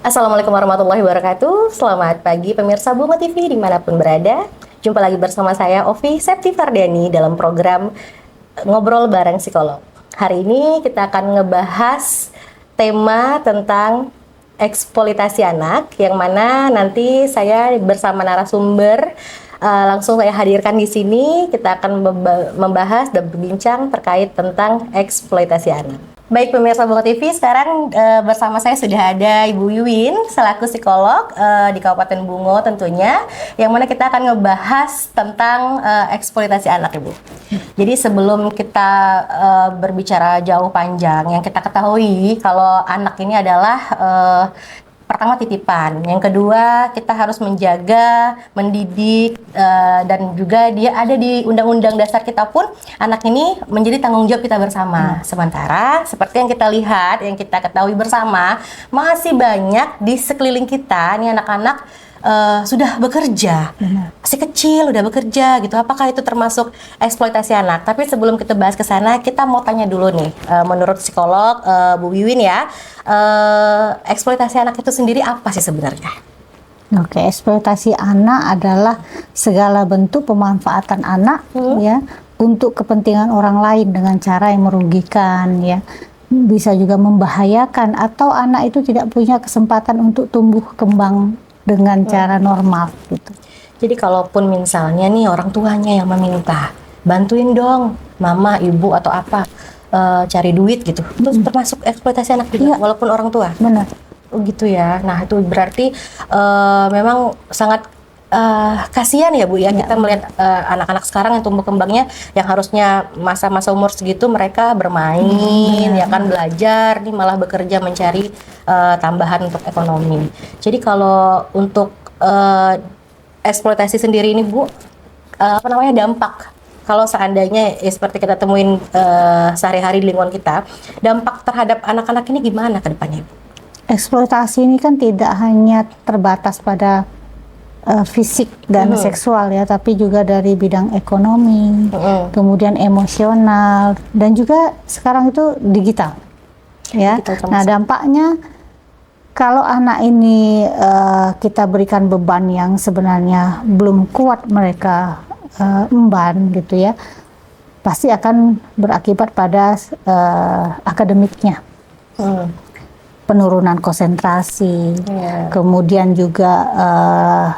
Assalamualaikum warahmatullahi wabarakatuh. Selamat pagi pemirsa Bunga TV dimanapun berada. Jumpa lagi bersama saya Ovi Septifardiani dalam program Ngobrol Bareng Psikolog. Hari ini kita akan ngebahas tema tentang eksploitasi anak, yang mana nanti saya bersama narasumber langsung saya hadirkan di sini. Kita akan membahas dan berbincang terkait tentang eksploitasi anak. Baik pemirsa Bunga TV, sekarang bersama saya sudah ada Ibu Yuwin selaku psikolog di Kabupaten Bungo tentunya, yang mana kita akan ngebahas tentang eksploitasi anak, Ibu. Jadi sebelum kita berbicara jauh panjang, yang kita ketahui kalau anak ini adalah pertama titipan, yang kedua kita harus menjaga, mendidik, dan juga dia ada di undang-undang dasar kita pun anak ini menjadi tanggung jawab kita bersama. Sementara seperti yang kita lihat, yang kita ketahui bersama, masih banyak di sekeliling kita nih anak-anak sudah bekerja, masih kecil udah bekerja gitu. Apakah itu termasuk eksploitasi anak? Tapi sebelum kita bahas ke sana, kita mau tanya dulu nih, menurut psikolog Bu Wiwin ya, eksploitasi anak itu sendiri apa sih sebenarnya? Oke, eksploitasi anak adalah segala bentuk pemanfaatan anak ya untuk kepentingan orang lain dengan cara yang merugikan ya. Bisa juga membahayakan, atau anak itu tidak punya kesempatan untuk tumbuh kembang dengan cara normal gitu. Jadi kalaupun misalnya nih orang tuanya yang meminta, bantuin dong mama, ibu atau apa cari duit gitu, itu termasuk eksploitasi anak juga, walaupun orang tua. Benar. Oh gitu ya. Nah itu berarti memang sangat kasihan ya Bu ya, kita melihat anak-anak sekarang yang tumbuh kembangnya, yang harusnya masa-masa umur segitu mereka bermain ya kan, belajar, nih malah bekerja mencari tambahan untuk ekonomi. Jadi kalau untuk eksploitasi sendiri ini Bu, apa namanya, dampak kalau seandainya seperti kita temuin sehari-hari di lingkungan kita, dampak terhadap anak-anak ini gimana ke depannya Bu? Eksploitasi ini kan tidak hanya terbatas pada fisik dan seksual ya, tapi juga dari bidang ekonomi, kemudian emosional, dan juga sekarang itu digital ya. Nah dampaknya, kalau anak ini kita berikan beban yang sebenarnya belum kuat mereka emban gitu ya, pasti akan berakibat pada akademiknya. Penurunan konsentrasi, kemudian juga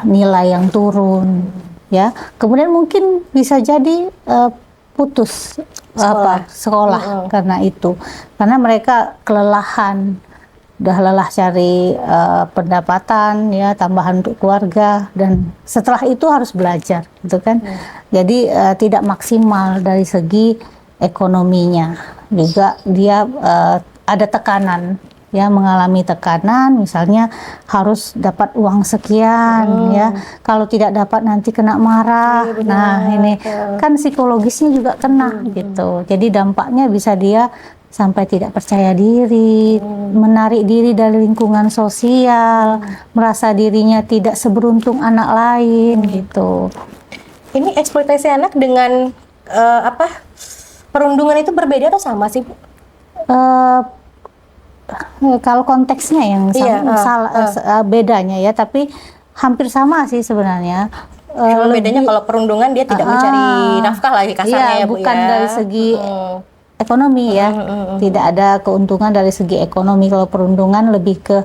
nilai yang turun, ya. Kemudian mungkin bisa jadi putus sekolah karena itu, karena mereka kelelahan, udah lelah cari pendapatan, ya, tambahan untuk keluarga, dan setelah itu harus belajar, gitu kan. Jadi tidak maksimal dari segi ekonominya, juga dia ada tekanan. Ya, mengalami tekanan, misalnya harus dapat uang sekian, ya. Kalau tidak dapat nanti kena marah. Nah, ini kan psikologisnya juga kena gitu. Jadi dampaknya bisa dia sampai tidak percaya diri, menarik diri dari lingkungan sosial, merasa dirinya tidak seberuntung anak lain gitu. Ini eksploitasi anak dengan perundungan itu berbeda atau sama sih Bu? Kalau konteksnya yang bedanya ya, tapi hampir sama sih sebenarnya. Bedanya kalau perundungan dia tidak mencari nafkah lagi kasarnya ya Bu, bukan ya. Dari segi ekonomi ya, tidak ada keuntungan dari segi ekonomi. Kalau perundungan lebih ke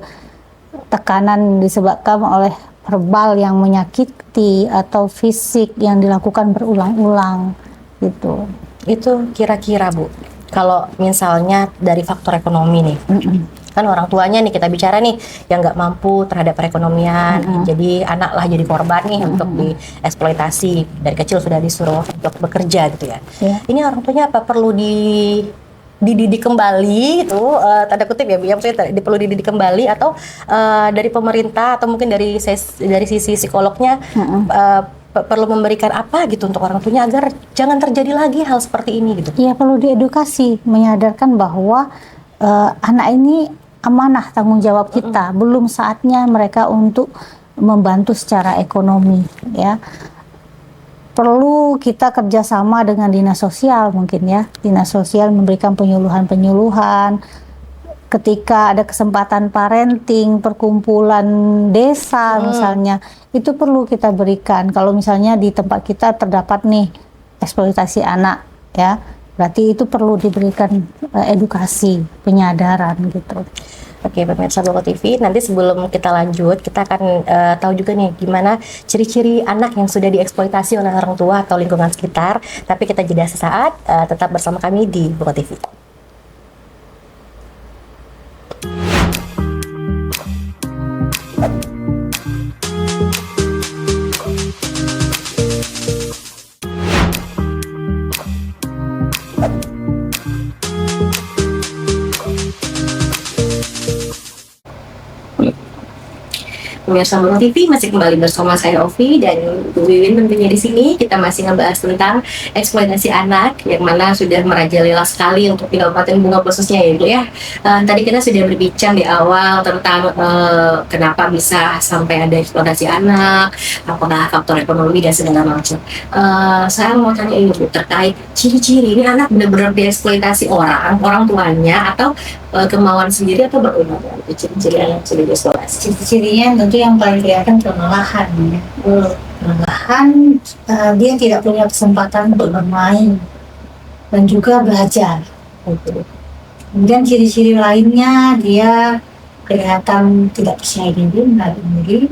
tekanan disebabkan oleh verbal yang menyakiti atau fisik yang dilakukan berulang-ulang gitu. Itu kira-kira Bu, kalau misalnya dari faktor ekonomi nih, kan orang tuanya nih kita bicara nih yang nggak mampu terhadap perekonomian, jadi anak lah jadi korban nih untuk dieksploitasi, dari kecil sudah disuruh untuk bekerja gitu ya. Ini orang tuanya apa perlu dididik kembali gitu, tanda kutip ya Bu, ya, maksudnya perlu dididik kembali, atau dari pemerintah atau mungkin dari sisi psikolognya perlu memberikan apa gitu untuk orang tuanya agar jangan terjadi lagi hal seperti ini gitu? Iya, perlu diedukasi, menyadarkan bahwa anak ini amanah, tanggung jawab kita. Belum saatnya mereka untuk membantu secara ekonomi, ya. perlu kita kerjasama dengan dinas sosial mungkin ya. Dinas sosial memberikan penyuluhan-penyuluhan. Ketika ada kesempatan parenting, perkumpulan desa misalnya, itu perlu kita berikan. Kalau misalnya di tempat kita terdapat nih eksploitasi anak, ya, berarti itu perlu diberikan edukasi, penyadaran gitu. Oke, pemirsa Boko TV, nanti sebelum kita lanjut, kita akan tahu juga nih gimana ciri-ciri anak yang sudah dieksploitasi oleh orang tua atau lingkungan sekitar. Tapi kita jeda sesaat, tetap bersama kami di Boko TV. Pemirsa Boko TV masih kembali bersama saya Ovi dan Bu Wiwin tentunya di sini. Kita masih ngebahas tentang eksploitasi anak yang mana sudah merajalela sekali untuk di Kabupaten Bunga khususnya ya Bu ya. Tadi kita sudah berbincang di awal tentang kenapa bisa sampai ada eksploitasi anak, apakah faktor ekonomi dan segala macam. Saya mau tanya ini Bu terkait ciri-ciri ini anak benar-benar dieksploitasi orang tuanya atau kemauan sendiri atau berundangan? Ciri-ciri anak sudah dieksploitasi. Ciri-cirinya tentu yang paling kelihatan kelelahan ya. Kelelahan, dia tidak punya kesempatan untuk bermain dan juga belajar. Kemudian ciri-ciri lainnya dia kelihatan tidak percaya diri,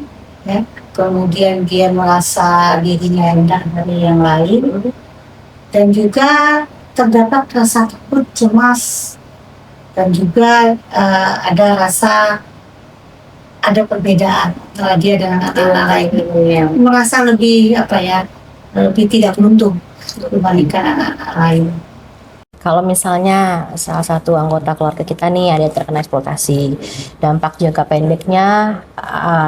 ya. Kemudian dia merasa dirinya rendah dari yang lain dan juga terdapat rasa takut, cemas, dan juga ada rasa ada perbedaan antara dia dengan anak-anak lain, merasa lebih lebih tidak beruntung dibandingkan anak-anak lain. Kalau misalnya salah satu anggota keluarga kita nih ada yang terkena eksploitasi, dampak jangka pendeknya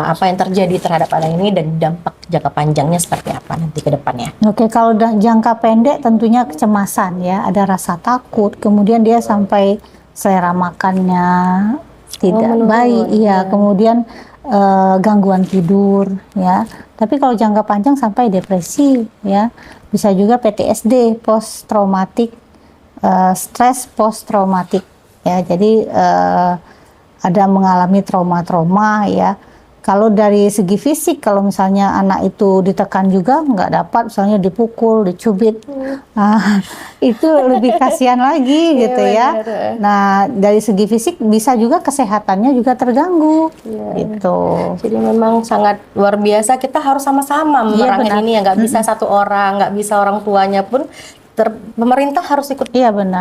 apa yang terjadi terhadap anak ini dan dampak jangka panjangnya seperti apa nanti ke depannya? Oke, kalau jangka pendek tentunya kecemasan ya, ada rasa takut, kemudian dia sampai selera makannya tidak baik, iya, kemudian gangguan tidur, ya. Tapi kalau jangka panjang sampai depresi, ya, bisa juga PTSD, post traumatic stress post traumatic, ya. Jadi ada mengalami trauma-trauma, ya. Kalau dari segi fisik, kalau misalnya anak itu ditekan juga nggak dapat, misalnya dipukul, dicubit, itu lebih kasihan lagi gitu ya. Nah, dari segi fisik bisa juga kesehatannya juga terganggu, gitu. Jadi memang sangat luar biasa. Kita harus sama-sama memerangi ini ya, nggak bisa satu orang, nggak bisa orang tuanya pun. Pemerintah harus ikut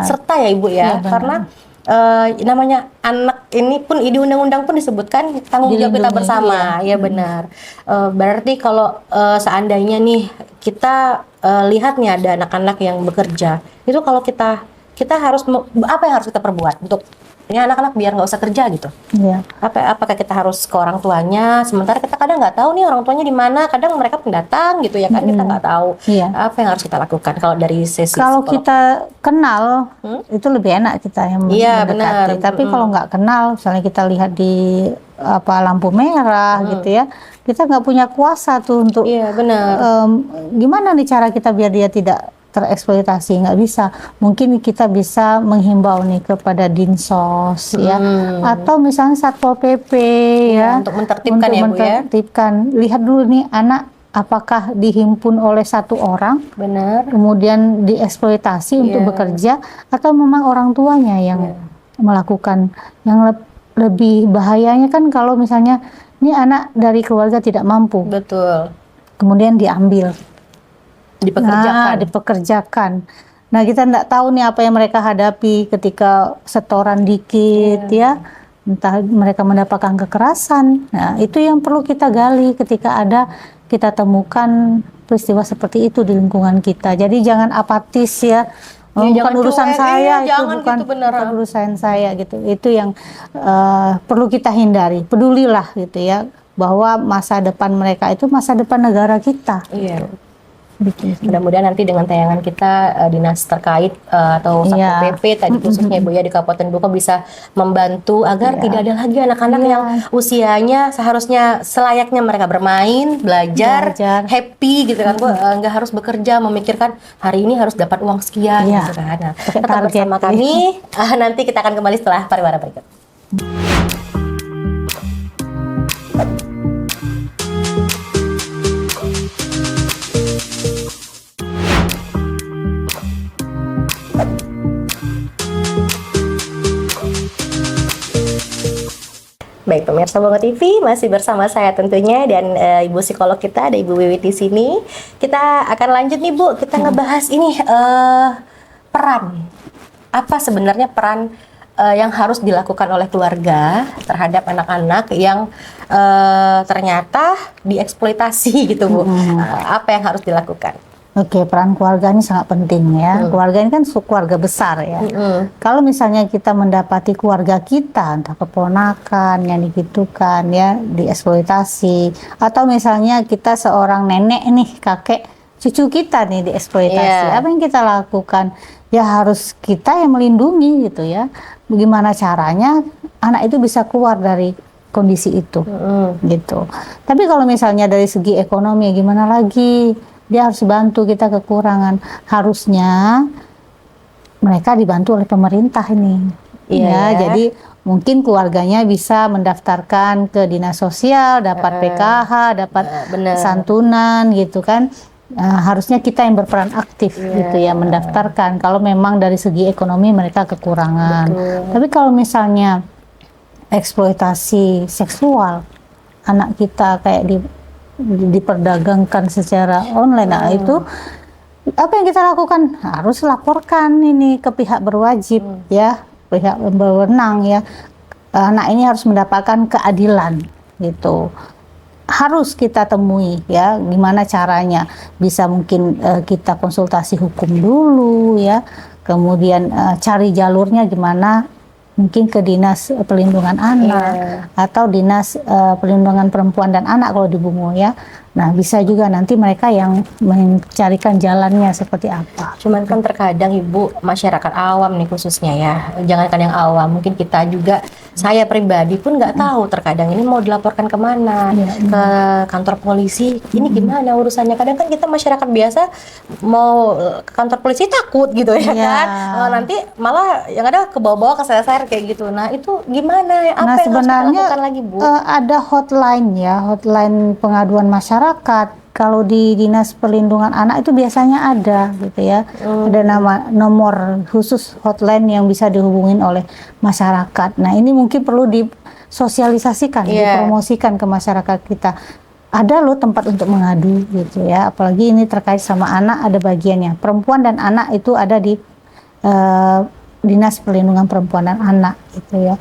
serta ya Ibu ya, karena namanya anak ini pun di undang-undang pun disebutkan tanggung jawab kita bersama, ya benar. Berarti kalau seandainya nih kita lihat nih ada anak-anak yang bekerja, itu kalau kita harus apa yang harus kita perbuat untuk ini anak-anak biar nggak usah kerja gitu? Iya. Apakah kita harus ke orang tuanya? Sementara kita kadang nggak tahu nih orang tuanya di mana. Kadang mereka pendatang gitu ya kan, kita nggak tahu. Iya. Apa yang harus kita lakukan kalau dari sesi kalau kita kenal itu lebih enak kita yang mendekati. Tapi kalau nggak kenal, misalnya kita lihat di lampu merah gitu ya, kita nggak punya kuasa tuh untuk gimana nih cara kita biar dia tidak tereksploitasi, nggak bisa. Mungkin kita bisa menghimbau nih kepada Dinsos ya, atau misalnya Satpol PP ya, untuk mentertibkan ya Bu ya. Lihat dulu nih anak apakah dihimpun oleh satu orang, kemudian dieksploitasi untuk bekerja, atau memang orang tuanya yang melakukan. Yang lebih bahayanya kan kalau misalnya ini anak dari keluarga tidak mampu, kemudian diambil, dipekerjakan. Nah, kita tidak tahu nih apa yang mereka hadapi ketika setoran dikit ya, entah mereka mendapatkan kekerasan. Nah, itu yang perlu kita gali ketika kita temukan peristiwa seperti itu di lingkungan kita. Jadi jangan apatis ya. Bukan urusan saya, itu bukan urusan saya gitu. Itu yang perlu kita hindari. Pedulilah gitu ya, bahwa masa depan mereka itu masa depan negara kita. Gitu. Mudah-mudahan nanti dengan tayangan kita dinas terkait atau Satpol PP tadi khususnya Ibu ya di Kabupaten Bogor bisa membantu agar tidak ada lagi anak-anak yang usianya seharusnya selayaknya mereka bermain, belajar, happy gitu kan Bu, nggak harus bekerja memikirkan hari ini harus dapat uang sekian gitu kan. Nah, tetap bersama kami. Nanti kita akan kembali setelah pariwara berikut. Baik pemirsa Bongo TV, masih bersama saya tentunya dan Ibu psikolog kita ada Ibu Wiwit di sini. Kita akan lanjut nih Bu, kita ngebahas ini peran. Apa sebenarnya peran yang harus dilakukan oleh keluarga terhadap anak-anak yang ternyata dieksploitasi gitu Bu. Apa yang harus dilakukan? Oke, peran keluarga ini sangat penting ya. Keluarga ini kan keluarga besar ya. Kalau misalnya kita mendapati keluarga kita, entah keponakan yang digitukan ya, dieksploitasi, atau misalnya kita seorang nenek nih, kakek, cucu kita nih dieksploitasi. Apa yang kita lakukan? Ya harus kita yang melindungi gitu ya. Bagaimana caranya anak itu bisa keluar dari kondisi itu gitu. Tapi kalau misalnya dari segi ekonomi gimana lagi? Dia harus bantu, kita kekurangan. Harusnya mereka dibantu oleh pemerintah ini. Jadi mungkin keluarganya bisa mendaftarkan ke dinas sosial, dapat PKH, dapat santunan gitu kan. Harusnya kita yang berperan aktif gitu ya, mendaftarkan kalau memang dari segi ekonomi mereka kekurangan. Tapi kalau misalnya eksploitasi seksual anak kita kayak diperdagangkan secara online, nah itu apa yang kita lakukan? Harus laporkan ini ke pihak berwajib ya, pihak berwenang ya. Anak ini harus mendapatkan keadilan gitu. Harus kita temui ya, gimana caranya? Bisa mungkin kita konsultasi hukum dulu ya, kemudian cari jalurnya gimana, mungkin ke dinas perlindungan anak atau dinas perlindungan perempuan dan anak kalau di Bungo ya. Nah bisa juga nanti mereka yang mencarikan jalannya seperti apa. Cuman kan terkadang Ibu masyarakat awam nih khususnya ya, jangankan yang awam, mungkin kita juga, saya pribadi pun nggak tahu terkadang ini mau dilaporkan kemana, ke kantor polisi, ini gimana urusannya. Kadang kan kita masyarakat biasa mau ke kantor polisi takut gitu ya kan, nanti malah yang ada ke bawah-bawah keseret-seret kayak gitu. Nah itu gimana? Apa yang harus dilakukan lagi Bu? Ada hotline ya, hotline pengaduan masyarakat. Kalau di Dinas Perlindungan Anak itu biasanya ada gitu ya, ada nomor khusus hotline yang bisa dihubungin oleh masyarakat. Nah ini mungkin perlu disosialisasikan, dipromosikan ke masyarakat kita. Ada loh tempat untuk mengadu gitu ya, apalagi ini terkait sama anak, ada bagiannya. Perempuan dan anak itu ada di Dinas Perlindungan Perempuan dan Anak gitu ya.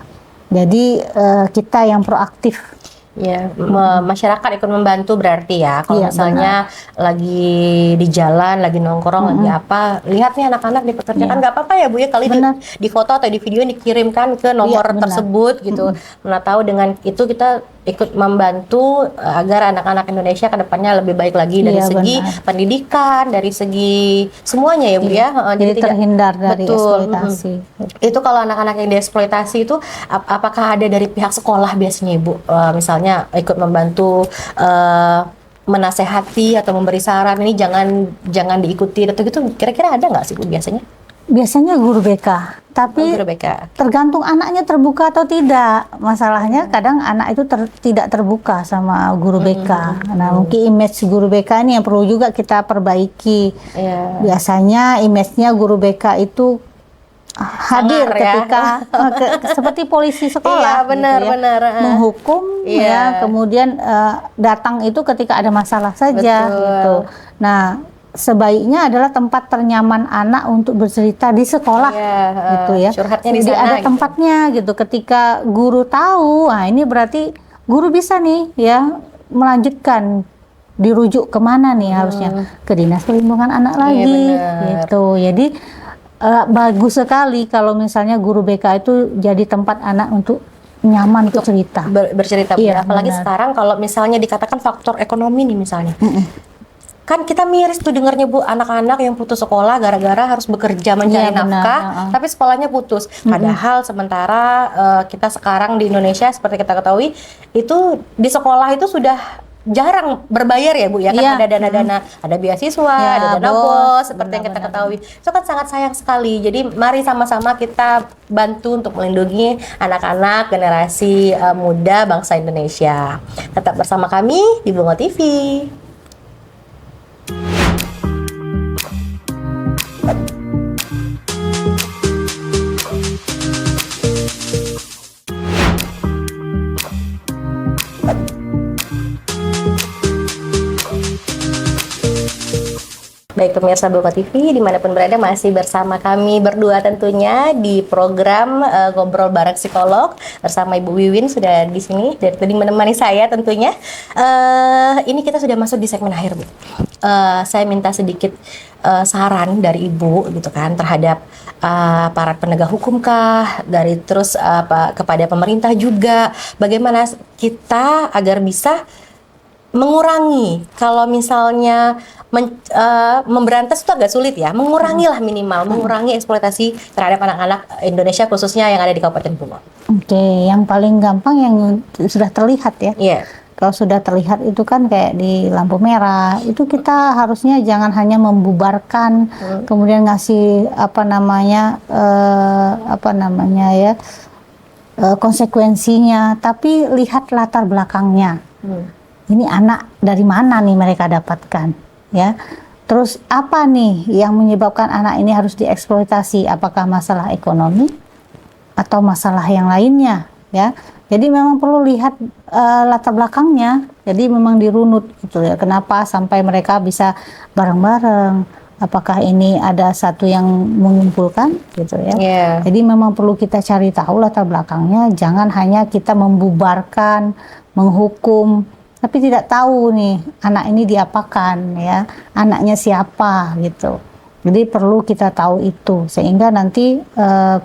Jadi kita yang proaktif. Ya, masyarakat ikut membantu berarti ya. Kalau misalnya lagi di jalan, lagi nongkrong, lagi apa, lihat nih anak-anak dipekerjakan, nggak apa-apa ya Bu ya, kali di foto atau di video dikirimkan ke nomor tersebut gitu. Mana tahu dengan itu kita ikut membantu agar anak-anak Indonesia ke depannya lebih baik lagi dari segi pendidikan, dari segi semuanya ya Bu ya. Jadi terhindar dari eksploitasi. Itu kalau anak-anak yang dieksploitasi itu apakah ada dari pihak sekolah biasanya Ibu? Misalnya ikut membantu menasehati atau memberi saran ini jangan diikuti atau gitu, kira-kira ada nggak sih Bu biasanya? Biasanya guru BK, tapi guru BK. Tergantung anaknya terbuka atau tidak. Masalahnya kadang anak itu tidak terbuka sama guru BK. Nah mungkin image guru BK ini yang perlu juga kita perbaiki. Biasanya image-nya guru BK itu hadir ketika seperti polisi sekolah, menghukum ya, kemudian datang itu ketika ada masalah saja gitu. Nah sebaiknya adalah tempat ternyaman anak untuk bercerita di sekolah gitu ya. Curhatnya di Jadi sana, ada tempatnya gitu. Ketika guru tahu, nah ini berarti guru bisa nih ya melanjutkan, dirujuk kemana nih harusnya, ke Dinas Perlindungan Anak lagi gitu. Jadi bagus sekali kalau misalnya guru BK itu jadi tempat anak untuk nyaman untuk cerita. Bercerita. Apalagi sekarang kalau misalnya dikatakan faktor ekonomi nih misalnya. Kan kita miris tuh dengarnya Bu, anak-anak yang putus sekolah gara-gara harus bekerja mencari Iya, benar. nafkah, tapi sekolahnya putus. Padahal sementara kita sekarang di Indonesia seperti kita ketahui itu di sekolah itu sudah jarang berbayar ya Bu ya, kan Iya. ada dana-dana, ada beasiswa, Ya, ada dana bos. bos, seperti yang kita Benar-benar. ketahui. Itu kan sangat sayang sekali. Jadi mari sama-sama kita bantu untuk melindungi anak-anak generasi muda bangsa Indonesia. Tetap bersama kami di Bungo TV. Baik pemirsa Bungo TV dimanapun berada, masih bersama kami berdua tentunya di program Ngobrol Bareng Psikolog bersama Ibu Wiwin sudah di sini dari tadi menemani saya tentunya. Ini kita sudah masuk di segmen akhir Bu. Saya minta sedikit saran dari Ibu gitu kan terhadap para penegak hukum kah, dari terus kepada pemerintah juga, bagaimana kita agar bisa mengurangi, kalau misalnya memberantas itu agak sulit ya, mengurangi lah minimal, mengurangi eksploitasi terhadap anak-anak Indonesia khususnya yang ada di Kabupaten Bungo. Oke, yang paling gampang yang sudah terlihat ya. Iya. Kalau sudah terlihat itu kan kayak di lampu merah, itu kita harusnya jangan hanya membubarkan, kemudian ngasih konsekuensinya, tapi lihat latar belakangnya. Ini anak dari mana nih mereka dapatkan, ya. Terus apa nih yang menyebabkan anak ini harus dieksploitasi? Apakah masalah ekonomi atau masalah yang lainnya, ya? Jadi memang perlu lihat latar belakangnya. Jadi memang dirunut gitu ya. Kenapa sampai mereka bisa bareng-bareng? Apakah ini ada satu yang mengumpulkan gitu ya? Yeah. Jadi memang perlu kita cari tahu latar belakangnya. Jangan hanya kita membubarkan, menghukum, tapi tidak tahu nih anak ini diapakan ya, anaknya siapa gitu. Jadi perlu kita tahu itu sehingga nanti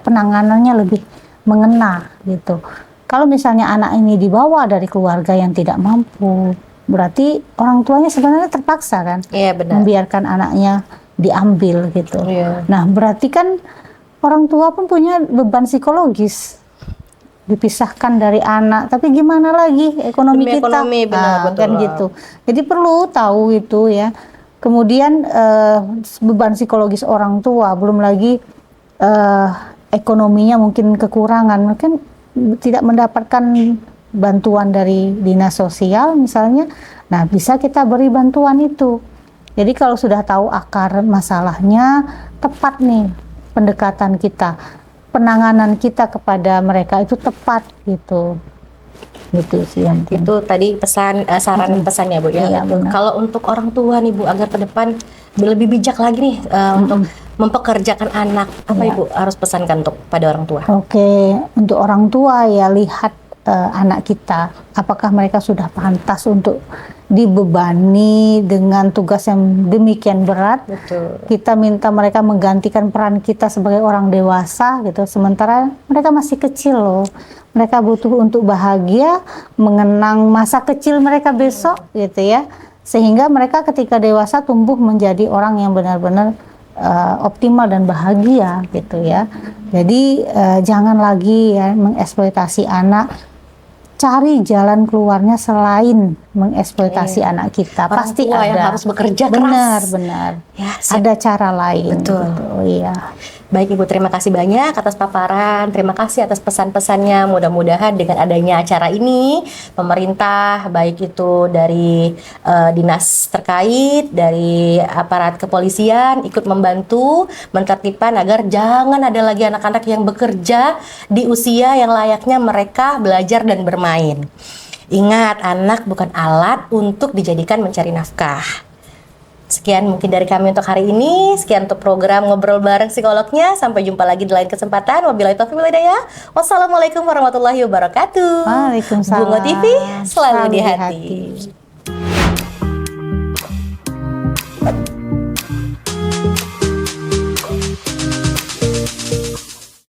penanganannya lebih mengena gitu. Kalau misalnya anak ini dibawa dari keluarga yang tidak mampu, berarti orang tuanya sebenarnya terpaksa kan, benar. membiarkan anaknya diambil gitu. Nah berarti kan orang tua pun punya beban psikologis, dipisahkan dari anak, tapi gimana lagi ekonomi Demi kita, ekonomi, benar, betul. kan gitu. Jadi perlu tahu itu ya. Kemudian beban psikologis orang tua, belum lagi ekonominya mungkin kekurangan, mungkin tidak mendapatkan bantuan dari dinas sosial misalnya. Nah bisa kita beri bantuan itu. Jadi kalau sudah tahu akar masalahnya, tepat nih pendekatan kita, penanganan kita kepada mereka itu tepat gitu. Gitu sih yang penting. Itu tadi pesan saran pesannya Bu ya. Iya, benar. Kalau untuk orang tua nih Bu, agar ke depan lebih bijak lagi nih untuk mempekerjakan anak, apa Iya. Ibu harus pesankan untuk pada orang tua? Oke, untuk orang tua ya lihat anak kita, apakah mereka sudah pantas untuk dibebani dengan tugas yang demikian berat. Betul. Kita minta mereka menggantikan peran kita sebagai orang dewasa gitu, sementara mereka masih kecil loh. Mereka butuh untuk bahagia, mengenang masa kecil mereka besok gitu ya, sehingga mereka ketika dewasa tumbuh menjadi orang yang benar-benar optimal dan bahagia gitu ya. Jadi jangan lagi ya mengeksploitasi anak. Cari jalan keluarnya selain mengeksploitasi anak kita. Orang Pasti tua ada. yang harus bekerja Benar, keras. benar. Ya, siap. Ada cara lain. Betul. Gitu. Iya. Baik Ibu, terima kasih banyak atas paparan, terima kasih atas pesan-pesannya. Mudah-mudahan dengan adanya acara ini, pemerintah baik itu dari dinas terkait, dari aparat kepolisian ikut membantu menertibkan agar jangan ada lagi anak-anak yang bekerja di usia yang layaknya mereka belajar dan bermain. Ingat, anak bukan alat untuk dijadikan mencari nafkah. Sekian mungkin dari kami untuk hari ini. Sekian untuk program Ngobrol Bareng Psikolognya. Sampai jumpa lagi di lain kesempatan. Wabillahi taufiq wal hidayah. Wassalamualaikum warahmatullahi wabarakatuh. Waalaikumsalam. Bungo TV selalu di hati. hati.